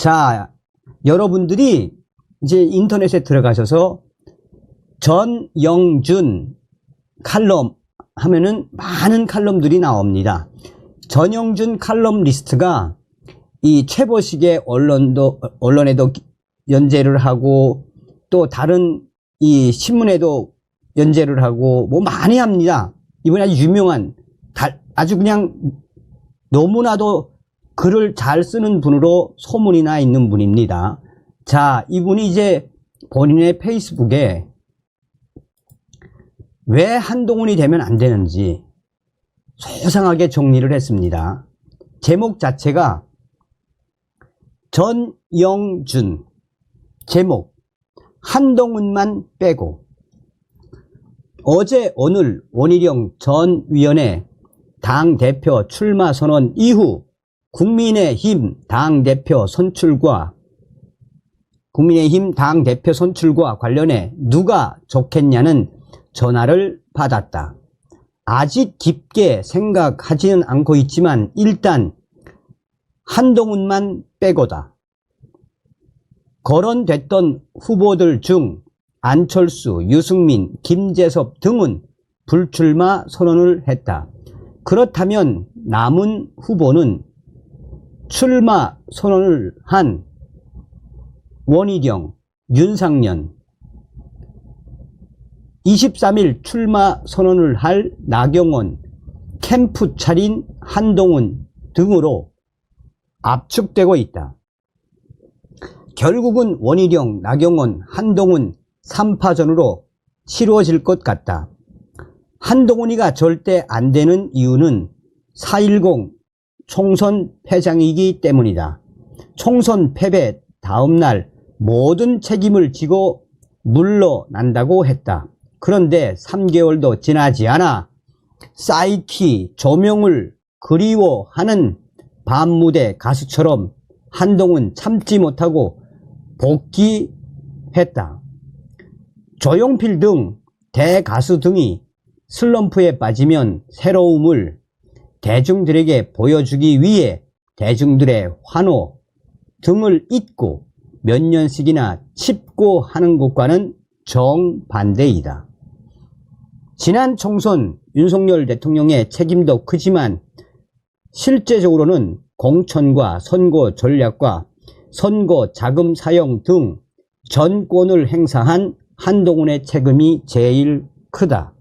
자, 여러분들이 이제 인터넷에 들어가셔서 전영준 칼럼 하면은 많은 칼럼들이 나옵니다. 전영준 칼럼 리스트가 이 최보식의 언론에도 연재를 하고 또 다른 이 신문에도 연재를 하고 뭐 많이 합니다. 이분이 아주 유명한 아주 그냥 너무나도 글을 잘 쓰는 분으로 소문이 나 있는 분입니다. 자, 이분이 이제 본인의 페이스북에 왜 한동훈이 되면 안 되는지 소상하게 정리를 했습니다. 제목 자체가 전영준, 제목 한동훈만 빼고. 어제 오늘 원희룡 전 위원회 당대표 출마 선언 이후 국민의힘 당대표 선출과 관련해 누가 좋겠냐는 전화를 받았다. 아직 깊게 생각하지는 않고 있지만 일단 한동훈만 빼고다. 거론됐던 후보들 중 안철수, 유승민, 김재섭 등은 불출마 선언을 했다. 그렇다면 남은 후보는 출마 선언을 한 원희룡, 윤상현, 23일 출마 선언을 할 나경원, 캠프 차린 한동훈 등으로 압축되고 있다. 결국은 원희룡, 나경원, 한동훈 3파전으로 치루어질 것 같다. 한동훈이가 절대 안 되는 이유는 4.10 총선 패장이기 때문이다. 총선 패배 다음날 모든 책임을 지고 물러난다고 했다. 그런데 3개월도 지나지 않아 사이키 조명을 그리워하는 밤무대 가수처럼 한동훈 참지 못하고 복귀했다. 조용필 등 대가수 등이 슬럼프에 빠지면 새로움을 대중들에게 보여주기 위해 대중들의 환호 등을 잊고 몇 년씩이나 칩고 하는 것과는 정반대이다. 지난 총선 윤석열 대통령의 책임도 크지만 실제적으로는 공천과 선거 전략과 선거 자금 사용 등 전권을 행사한 한동훈의 책임이 제일 크다.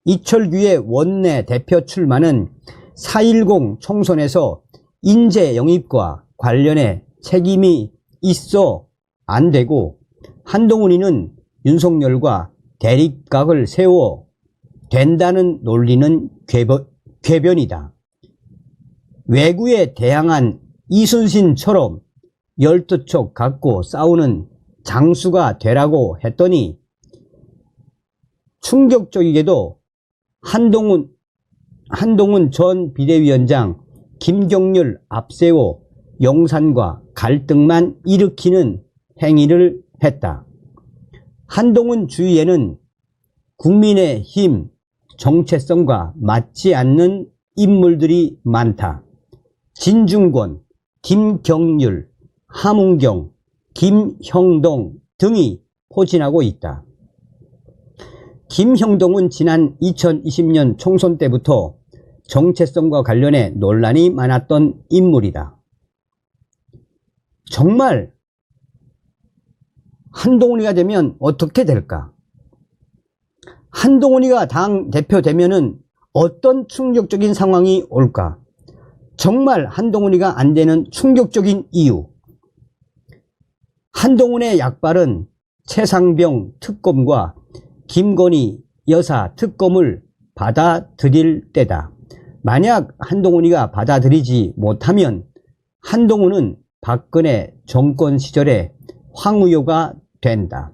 이철규의 원내 대표 출마는 4.10 총선에서 인재 영입과 관련해 책임이 있어 안 되고, 한동훈이는 윤석열과 대립각을 세워 된다는 논리는 궤변이다. 외구에 대항한 이순신처럼 12척 갖고 싸우는 장수가 되라고 했더니 충격적이게도 한동훈 전 비대위원장 김경률 앞세워 용산과 갈등만 일으키는 행위를 했다. 한동훈 주위에는 국민의힘 정체성과 맞지 않는 인물들이 많다. 진중권, 김경률, 함은경, 김형동 등이 포진하고 있다. 김형동은 지난 2020년 총선 때부터 정체성과 관련해 논란이 많았던 인물이다. 정말 한동훈이가 되면 어떻게 될까? 한동훈이가 당대표 되면은 어떤 충격적인 상황이 올까? 정말 한동훈이가 안 되는 충격적인 이유. 한동훈의 약발은 최상병 특검과 김건희 여사 특검을 받아들일 때다. 만약 한동훈이가 받아들이지 못하면 한동훈은 박근혜 정권 시절에 황우효가 된다.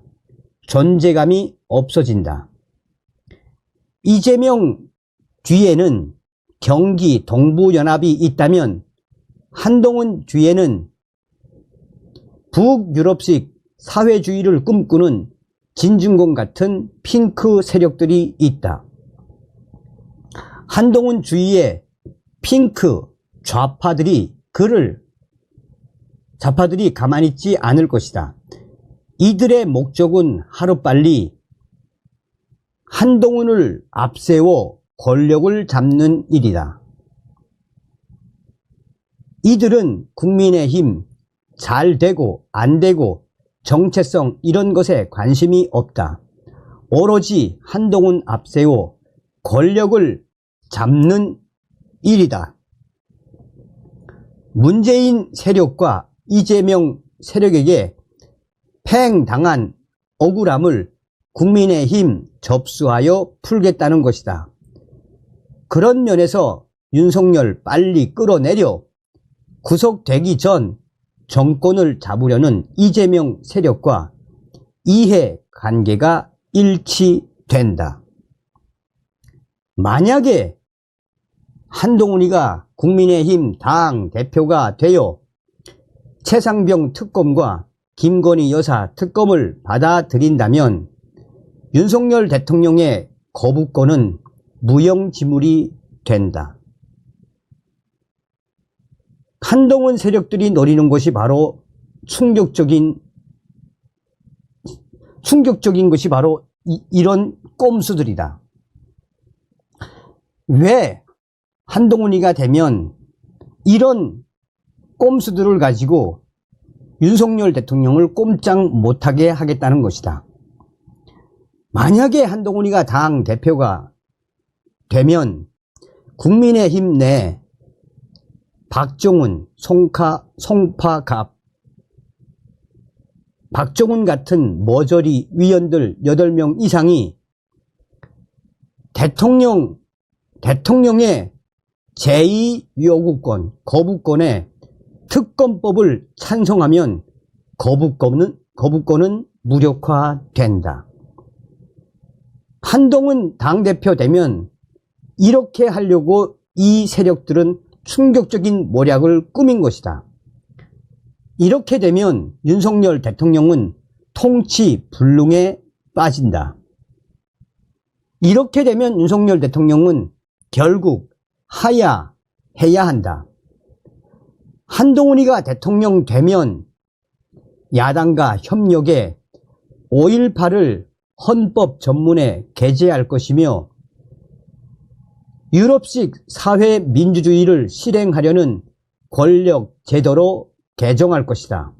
존재감이 없어진다. 이재명 뒤에는 경기 동부연합이 있다면 한동훈 뒤에는 북유럽식 사회주의를 꿈꾸는 진중권 같은 핑크 세력들이 있다. 한동훈 주위에 핑크 좌파들이 그를 좌파들이 가만히 있지 않을 것이다. 이들의 목적은 하루빨리 한동훈을 앞세워 권력을 잡는 일이다. 이들은 국민의힘 잘 되고 안 되고 정체성 이런 것에 관심이 없다. 오로지 한동훈 앞세워 권력을 잡는 일이다. 문재인 세력과 이재명 세력에게 팽당한 억울함을 국민의힘 접수하여 풀겠다는 것이다. 그런 면에서 윤석열 빨리 끌어내려 구속되기 전 정권을 잡으려는 이재명 세력과 이해관계가 일치된다. 만약에 한동훈이가 국민의힘 당 대표가 되어 최상병 특검과 김건희 여사 특검을 받아들인다면 윤석열 대통령의 거부권은 무용지물이 된다. 한동훈 세력들이 노리는 것이 바로 충격적인 것이 바로 이런 꼼수들이다. 왜 한동훈이가 되면 이런 꼼수들을 가지고 윤석열 대통령을 꼼짝 못하게 하겠다는 것이다. 만약에 한동훈이가 당 대표가 되면 국민의힘 내 박정훈, 송파갑, 박정훈 같은 머저리 위원들 8명 이상이 대통령의 제2요구권, 거부권에 특검법을 찬성하면 거부권은 무력화된다. 한동훈 당대표 되면 이렇게 하려고 이 세력들은 충격적인 모략을 꾸민 것이다. 이렇게 되면 윤석열 대통령은 통치 불능에 빠진다. 이렇게 되면 윤석열 대통령은 결국 하야해야 한다. 한동훈이가 대통령 되면 야당과 협력해 5.18을 헌법 전문에 게재할 것이며 유럽식 사회민주주의를 실행하려는 권력 제도로 개정할 것이다.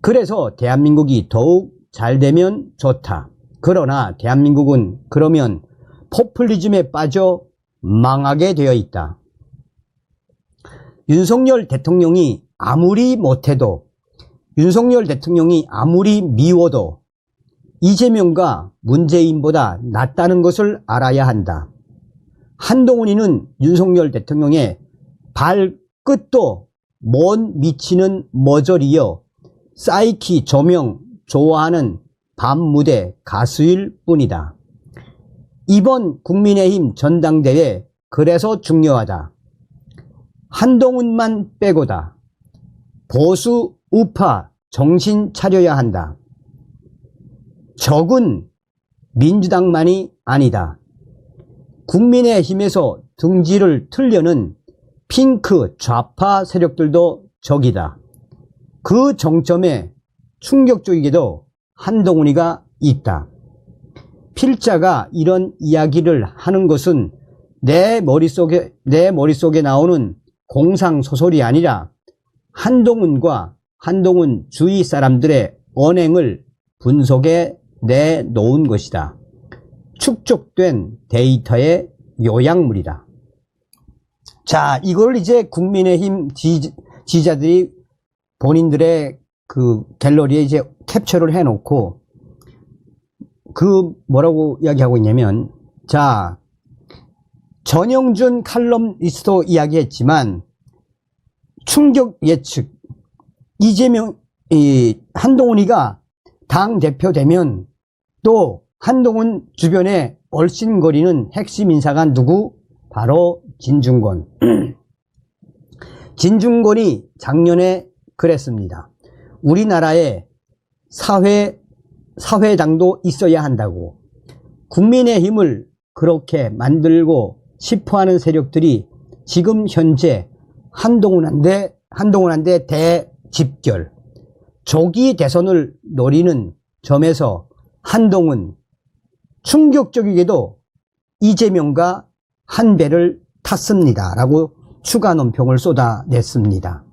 그래서 대한민국이 더욱 잘 되면 좋다. 그러나 대한민국은 그러면 포퓰리즘에 빠져 망하게 되어 있다. 윤석열 대통령이 아무리 못해도, 윤석열 대통령이 아무리 미워도 이재명과 문재인보다 낫다는 것을 알아야 한다. 한동훈이는 윤석열 대통령의 발끝도 못 미치는 머저리여 사이키 조명 좋아하는 밤무대 가수일 뿐이다. 이번 국민의힘 전당대회 그래서 중요하다. 한동훈만 빼고다. 보수 우파 정신 차려야 한다. 적은 민주당만이 아니다. 국민의힘에서 등지를 틀려는 핑크 좌파 세력들도 적이다. 그 정점에 충격적이게도 한동훈이가 있다. 필자가 이런 이야기를 하는 것은 내 머릿속에 나오는 공상소설이 아니라 한동훈과 한동훈 주위 사람들의 언행을 분석해 내놓은 것이다. 축적된 데이터의 요약물이다. 자, 이걸 이제 국민의힘 지지자들이 본인들의 그 갤러리에 이제 캡처를 해놓고 그 뭐라고 이야기하고 있냐면, 자, 전영준 칼럼니스트도 이야기했지만 충격 예측, 한동훈이가 당 대표 되면 또 한동훈 주변에 얼씬거리는 핵심 인사가 누구? 바로 진중권. 진중권이 작년에 그랬습니다. 우리나라에 사회당도 있어야 한다고. 국민의힘을 그렇게 만들고 싶어하는 세력들이 지금 현재 한동훈한테 한동훈한테 대집결, 조기 대선을 노리는 점에서 한동훈 충격적이게도 이재명과 한 배를 탔습니다 라고 추가 논평을 쏟아냈습니다.